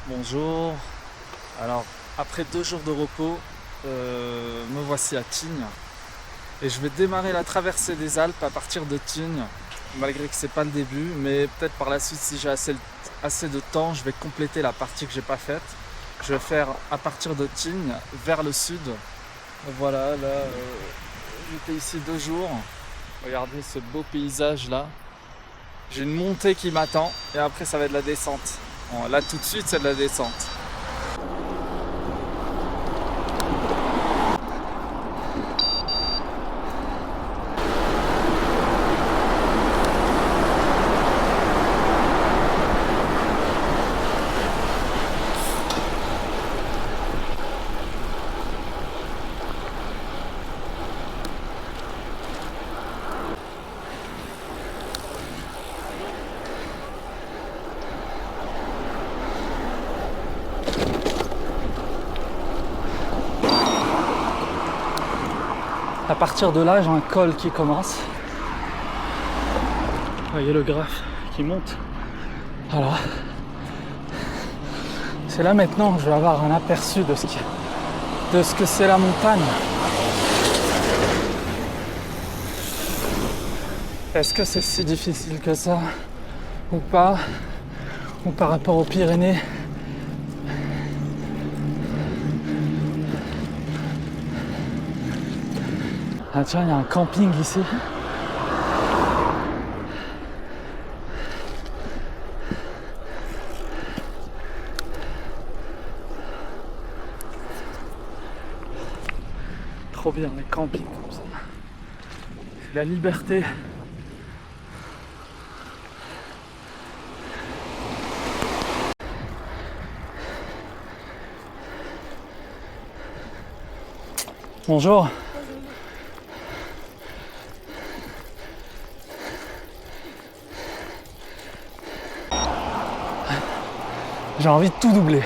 Bonjour. Alors, après 2 jours de repos, me voici à Tignes et je vais démarrer la traversée des Alpes à partir de Tignes, malgré que c'est pas le début, mais peut-être par la suite, si j'ai assez de temps, je vais compléter la partie que j'ai pas faite. Je vais faire à partir de Tignes vers le sud. Voilà, là, j'étais ici 2 jours. Regardez ce beau paysage là. J'ai une montée qui m'attend et après ça va être de la descente. Bon, là tout de suite c'est de la descente. À partir de là, j'ai un col qui commence. Vous voyez le graphe qui monte. Voilà. C'est là maintenant que je vais avoir un aperçu de ce que c'est la montagne. Est-ce que c'est si difficile que ça ou pas? Ou par rapport aux Pyrénées? Ah tiens, il y a un camping ici. Trop bien les campings comme ça. C'est la liberté. Bonjour. J'ai envie de tout doubler.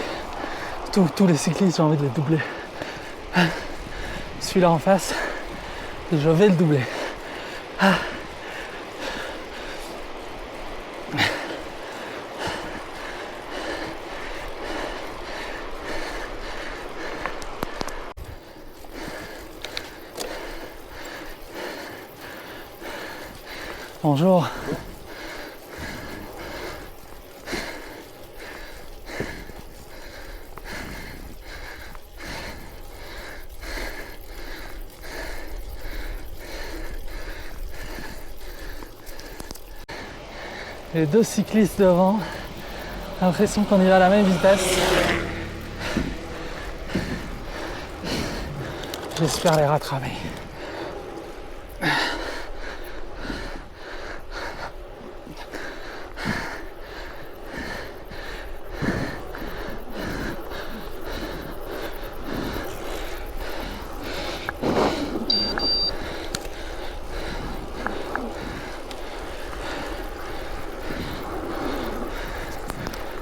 Tous les cyclistes, j'ai envie de les doubler. Celui-là en face, je vais le doubler. Bonjour. Les deux cyclistes devant, l'impression qu'on y va à la même vitesse. J'espère les rattraper.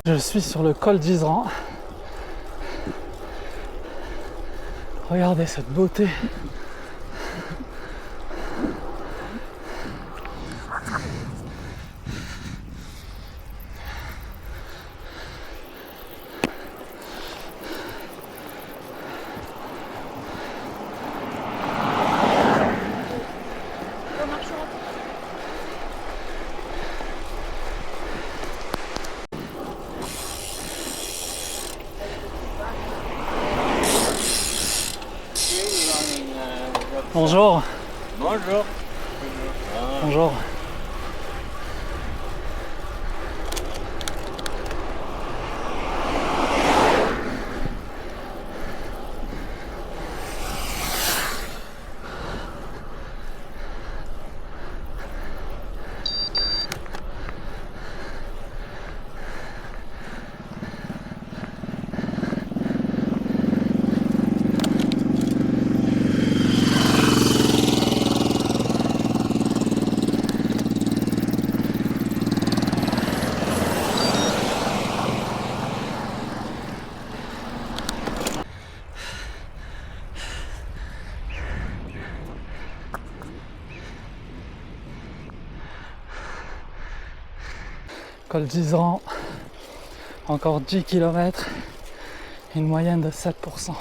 Je suis sur le col d'Isran. Regardez cette beauté. Bonjour. Bonjour. Bonjour. Col d'Isran, Encore 10 km, une moyenne de 7%.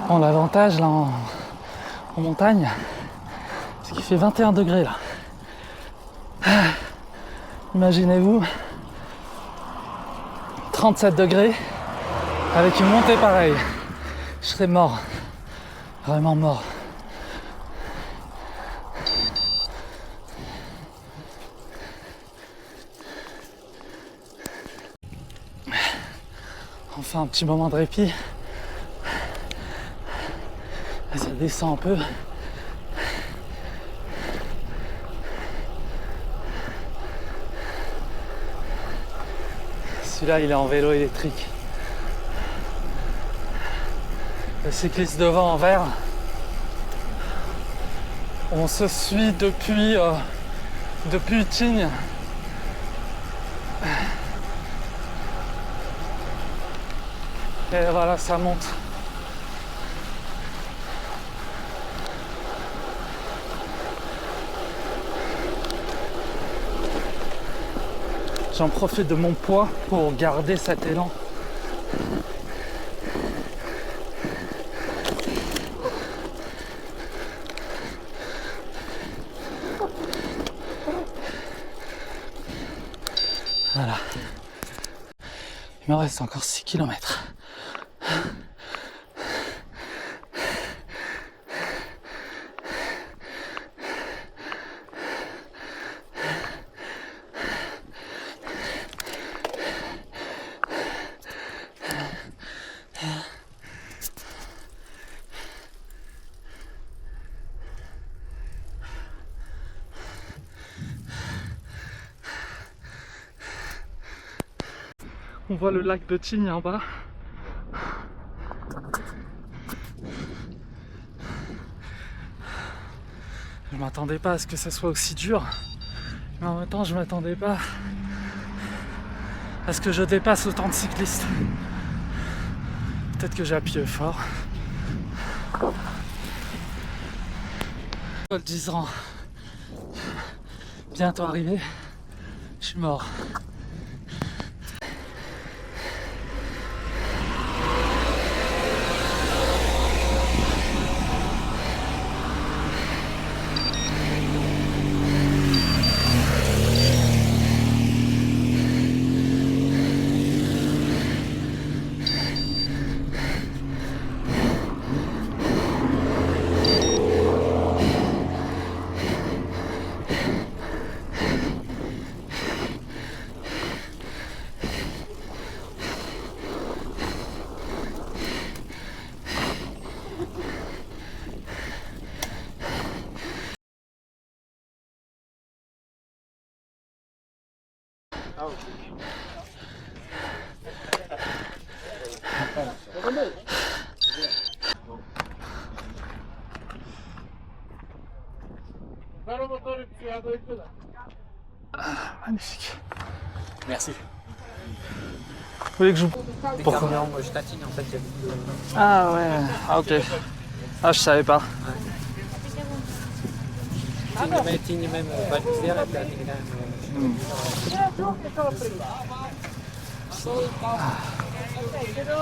Bon, l'avantage là en montagne, c'est qu'il fait 21 degrés là. Imaginez-vous 37 degrés avec une montée pareille. Je serais mort, vraiment mort. Enfin un petit moment de répit. Ça descend un peu. Celui-là, il est en vélo électrique. Le cycliste devant en vert. On se suit depuis Tignes. Et voilà, ça monte. J'en profite de mon poids pour garder cet élan. Voilà. Il me reste encore 6 km. On voit le lac de Tignes en bas. Je m'attendais pas à ce que ça soit aussi dur. Mais en même temps, je m'attendais pas à ce que je dépasse autant de cyclistes. Peut-être que j'ai appuyé fort. Col d'Isran. Bientôt arrivé. Je suis mort. Magnifique. Merci. Vous voulez que je vous... Pourquoi? Je tatine en fait. Ah ouais, ah ok. Ah je savais pas. Tignes même Val-d'Isère et puis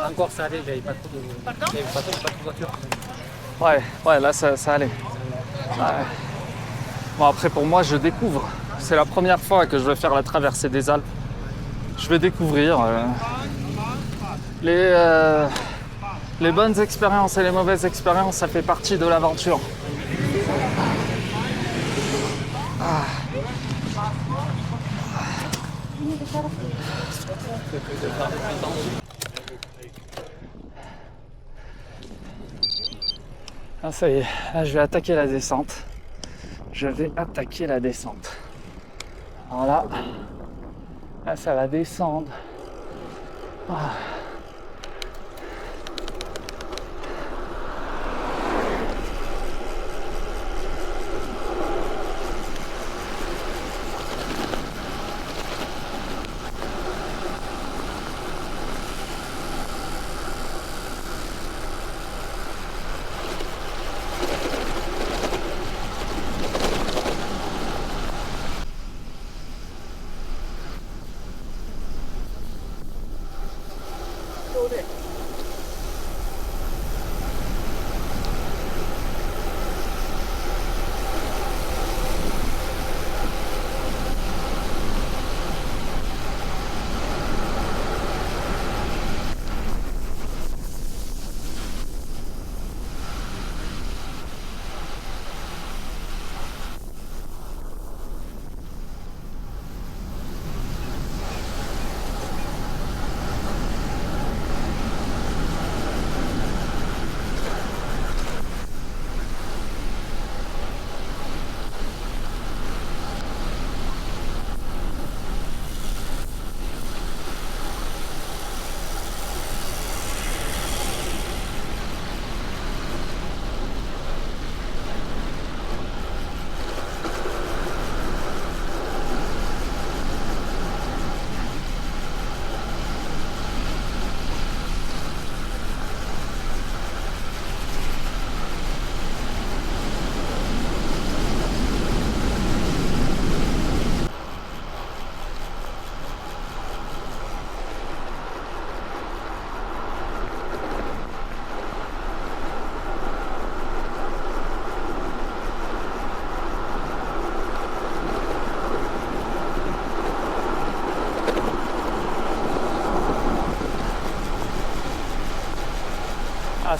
encore ça allait, j'avais pas trop de voiture. Ouais, là ça allait. Ouais. Bon après pour moi je découvre. C'est la première fois que je vais faire la traversée des Alpes. Je vais découvrir les bonnes expériences et les mauvaises expériences, ça fait partie de l'aventure. Ah ça y est, là je vais attaquer la descente. Voilà. Là ça va descendre. Ah.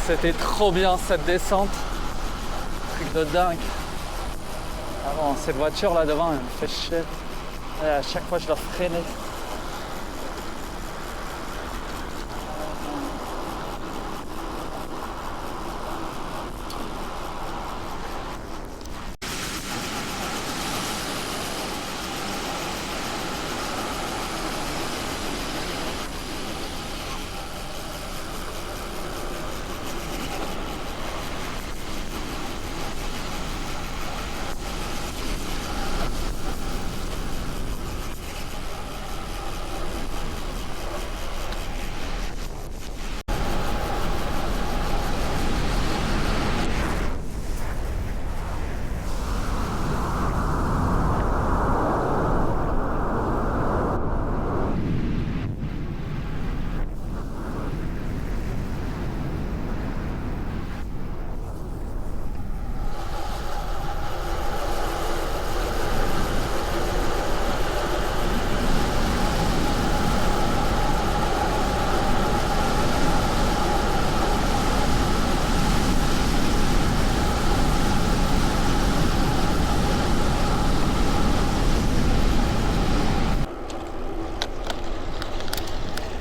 c'était trop bien cette descente. Truc de dingue. Ah bon, cette voiture là devant, elle me fait chier. Et à chaque fois, je dois freiner.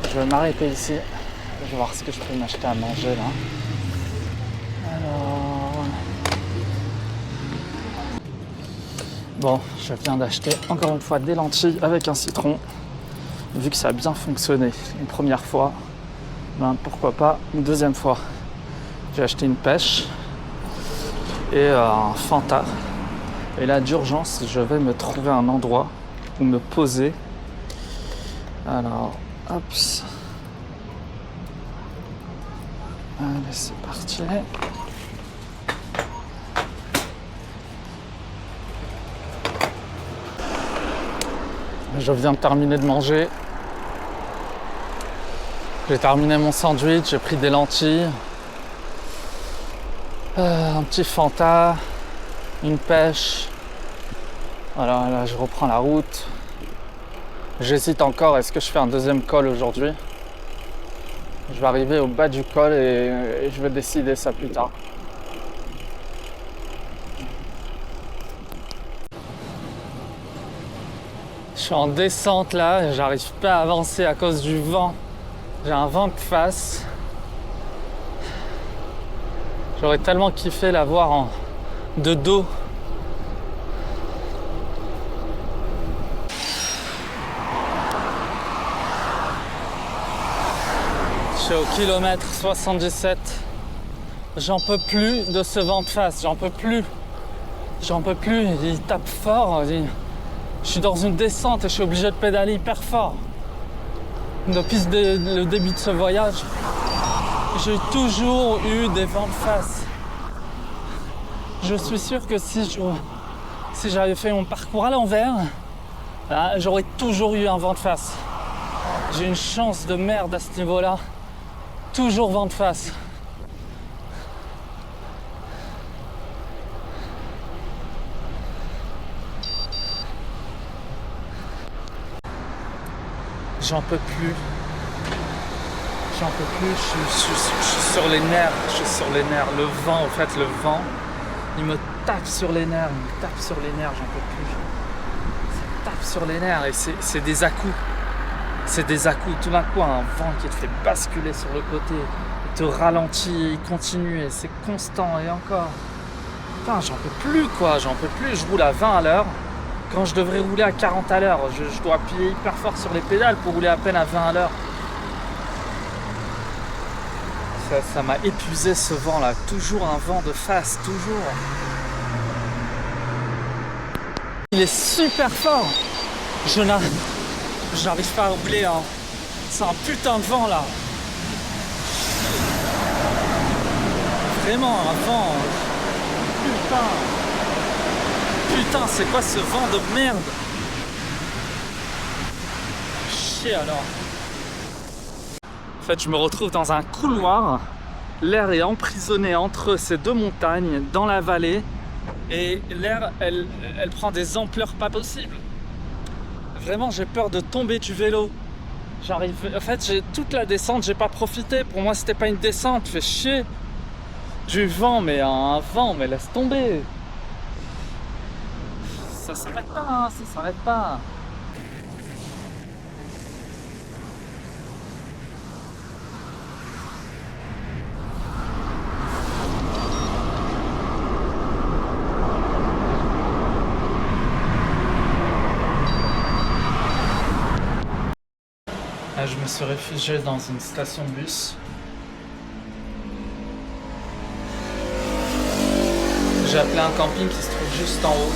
Je vais m'arrêter ici. Je vais voir ce que je peux m'acheter à manger là. Alors... Bon, je viens d'acheter encore une fois des lentilles avec un citron. Vu que ça a bien fonctionné une première fois, ben pourquoi pas une deuxième fois. J'ai acheté une pêche et un Fanta. Et là d'urgence, je vais me trouver un endroit où me poser. Alors, hop. Allez, c'est parti. Je viens de terminer de manger. J'ai terminé mon sandwich, j'ai pris des lentilles, un petit Fanta, une pêche. Voilà, là je reprends la route. J'hésite encore, est-ce que je fais un deuxième col aujourd'hui? Je vais arriver au bas du col et je vais décider ça plus tard. Je suis en descente là, et j'arrive pas à avancer à cause du vent. J'ai un vent de face. J'aurais tellement kiffé la voir de dos. Je suis au kilomètre 77. J'en peux plus de ce vent de face, j'en peux plus. J'en peux plus, il tape fort. Je suis dans une descente et je suis obligé de pédaler hyper fort. Depuis le début de ce voyage, j'ai toujours eu des vents de face. Je suis sûr que si j'avais fait mon parcours à l'envers, j'aurais toujours eu un vent de face. J'ai une chance de merde à ce niveau-là. Toujours vent de face. J'en peux plus. J'en peux plus. Je suis sur les nerfs. Je suis sur les nerfs. Le vent, en fait, le vent, il me tape sur les nerfs. Il me tape sur les nerfs. J'en peux plus. Ça tape sur les nerfs et c'est des à-coups. C'est des à-coups. Tout d'un coup, un vent qui te fait basculer sur le côté. Il te ralentit, il continue et c'est constant et encore. Putain, j'en peux plus quoi. J'en peux plus. Je roule à 20 à l'heure. Quand je devrais rouler à 40 à l'heure, je dois appuyer hyper fort sur les pédales pour rouler à peine à 20 à l'heure. Ça m'a épuisé ce vent là, toujours un vent de face, toujours. Il est super fort. J'arrive pas à rouler, hein. C'est un putain de vent là. Vraiment un vent. Putain, c'est quoi ce vent de merde? Chier alors. En fait, je me retrouve dans un couloir. L'air est emprisonné entre ces deux montagnes, dans la vallée. Et l'air, elle prend des ampleurs pas possibles. Vraiment, j'ai peur de tomber du vélo. En fait, toute la descente, j'ai pas profité. Pour moi, c'était pas une descente. Fait chier. Du vent, mais un vent, mais laisse tomber. Ça s'arrête pas, hein, ça s'arrête pas. Là, je me suis réfugié dans une station de bus. J'ai appelé un camping qui se trouve juste en haut.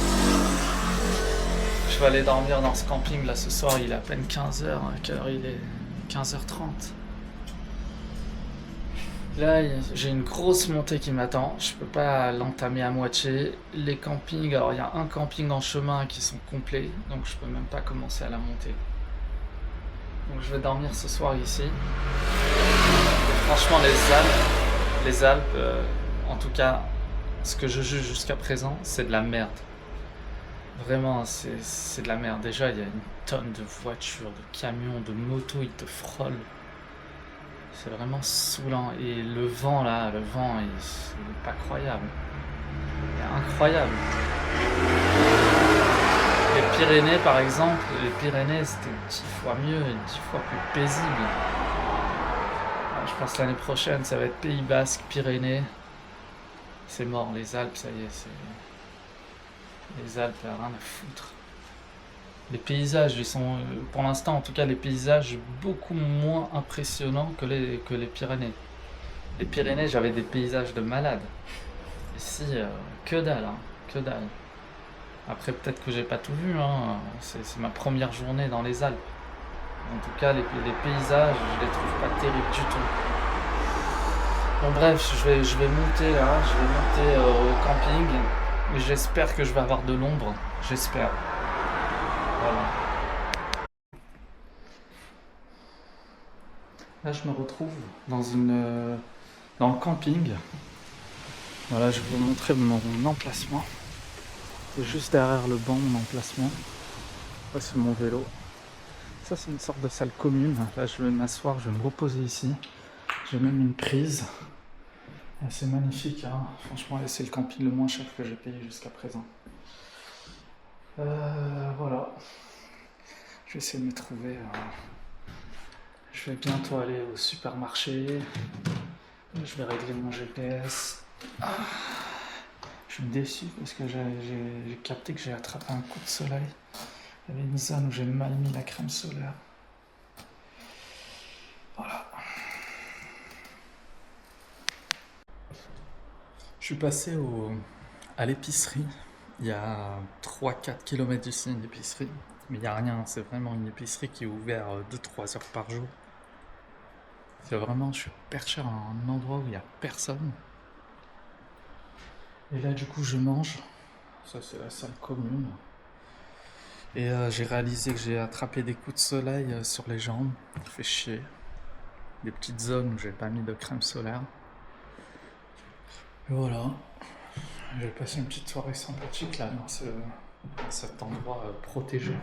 Je vais aller dormir dans ce camping là ce soir, il est à peine 15h, à quelle heure il est 15h30. Là, j'ai une grosse montée qui m'attend, je peux pas l'entamer à moitié. Les campings, alors il y a un camping en chemin qui sont complets, donc je peux même pas commencer à la monter. Donc je vais dormir ce soir ici. Et franchement les Alpes, en tout cas, ce que je juge jusqu'à présent, c'est de la merde. Vraiment, c'est de la merde. Déjà, il y a une tonne de voitures, de camions, de motos, ils te frôlent. C'est vraiment saoulant. Et le vent, là, il est pas croyable. Il est incroyable. Les Pyrénées, par exemple, c'était 10 fois mieux, 10 fois plus paisible. Je pense que l'année prochaine, ça va être Pays Basque, Pyrénées. C'est mort, les Alpes, ça y est, les Alpes, rien à foutre. Les paysages, ils sont, pour l'instant en tout cas, les paysages beaucoup moins impressionnants que les Pyrénées. Les Pyrénées, j'avais des paysages de malade. Ici, que dalle, hein, que dalle. Après, peut-être que j'ai pas tout vu, hein. C'est ma première journée dans les Alpes. En tout cas, les paysages, je les trouve pas terribles du tout. Bon bref, je vais monter là, au camping. Et j'espère que je vais avoir de l'ombre. J'espère. Voilà. Là, je me retrouve dans le camping. Voilà, je vais vous montrer mon emplacement. C'est juste derrière le banc, mon emplacement. Là, c'est mon vélo. Ça, c'est une sorte de salle commune. Là, je vais m'asseoir, je vais me reposer ici. J'ai même une prise. C'est magnifique, hein. Franchement, c'est le camping le moins cher que j'ai payé jusqu'à présent. Voilà. Je vais essayer de me trouver. Je vais bientôt aller au supermarché. Je vais régler mon GPS. Je suis déçu parce que j'ai capté que j'ai attrapé un coup de soleil. Il y avait une zone où j'ai mal mis la crème solaire. Voilà. Je suis passé à l'épicerie. Il y a 3-4 km d'ici une épicerie. Mais il n'y a rien, c'est vraiment une épicerie qui est ouverte 2-3 heures par jour. C'est vraiment, je suis perché à un endroit où il n'y a personne. Et là du coup je mange. Ça c'est la salle commune. Et j'ai réalisé que j'ai attrapé des coups de soleil sur les jambes. Ça fait chier. Des petites zones où j'ai pas mis de crème solaire. Et voilà. Je vais passer une petite soirée sympathique là dans cet endroit protégé.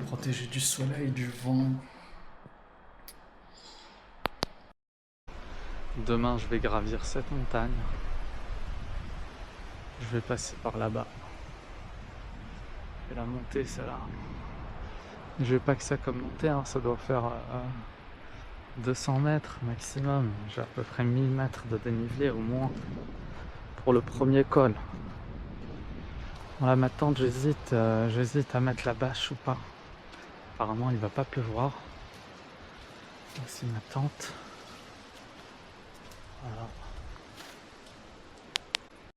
Protégé du soleil, du vent. Demain je vais gravir cette montagne. Je vais passer par là-bas. Et la montée c'est là. Je vais pas que ça comme montée, hein. Ça doit faire 200 mètres maximum. J'ai à peu près 1000 mètres de dénivelé au moins pour le premier col. Voilà, ma tente, j'hésite à mettre la bâche ou pas. Apparemment il va pas pleuvoir. Voici ma tente. Voilà.